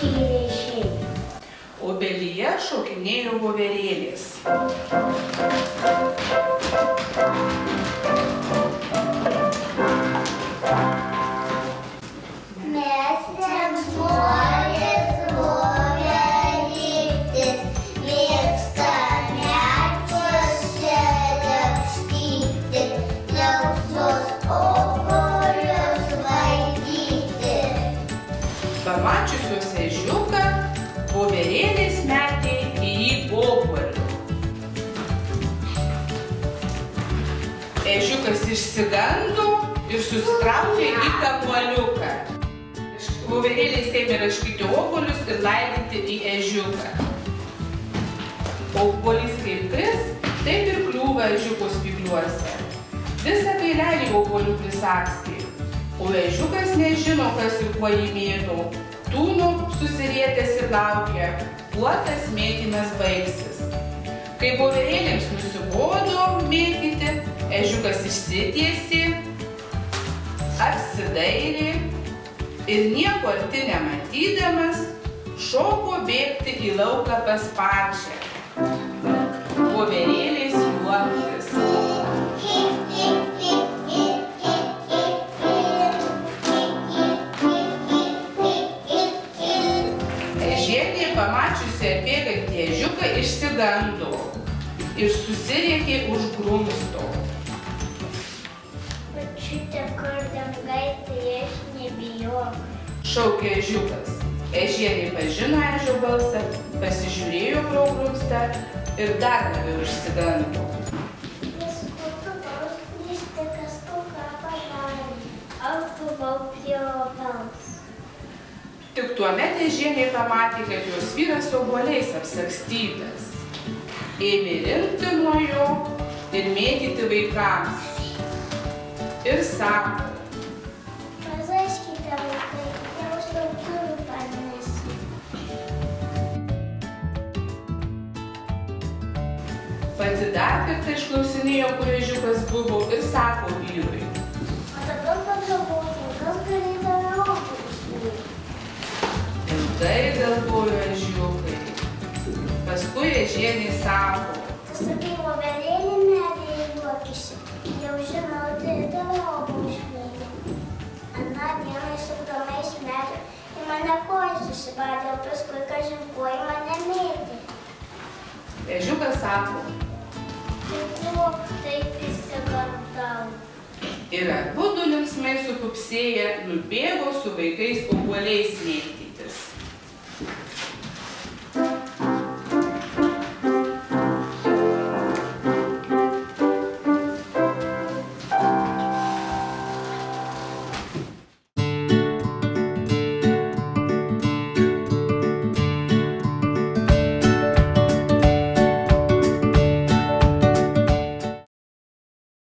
tyliai išėjo. Obelyje šokinėjo voverėlės. Mes žmonės voverytės, mėgstam medžiuose lakstyti, rausvos obuolius valgyti. Pamačiusios ežiuką, voverėlės metė į jį obuolių. Ežiukas išsigando ir susitraukė į kamuoliuką. Voverėlės ėmė raškyti obuolius ir laidyti į ežiuką. Obuolys kaip kris, taip ir kliūva ežiuko spygliuose. Visą kailelį obuolių prisagstė, o ežiukas nežino, kas ir kuo jį mėto. Tūno susirietęs ir laukia, kuo tas mėtymas baigsis. Kai voverėlėms nusibodo mėtyti, ežiukas išsitiesė, apsidairė ir nieko arti nematydamas šoko bėgti į lauką pas pačią. Voverėlės juoktis. Ežienė pamačiusi atbėgantį ežiuką išsigando ir susiriekė už grumsto. Pačiute kardangaitė, aš nebijok. Šaukė ežiukas. Ežienė pažino ežio balsą, pasižiūrėjo pro grumstą ir dar labiau išsigando. Jis būtų pauslysti, kas tu ką padarė. Aš buvau prie obels. Tik tuomet ežienė pamatė, kad jos vyras obuoliais apsagstytas. Ėmė rinkti nuo jo ir mėtyti vaikams. Ir sako: Pažaiskite, vaikai, jau šlauktuvių parnesi. Pati dar kartą išklausinėjo, kur ežiukas buvo ir sako vyrui: O dabar pagalvokim, kas galėdavo obuolius mėtyti. Ilgai galvojo ežiukai. Paskui ežienė sako: Tu sakai, voverėlė medėje juokėsi. Jau žinau, tai tavo obuolius mėtyti. Aną dieną sukdama iš medžio į mane kojas susibadė, o paskui kažin kuo į mane mėtė. Ežiukas sako: Buvo taip įsigandau. ir abudu linksmai supupsėję nubėgo su vaikais obuoliais mėtyti.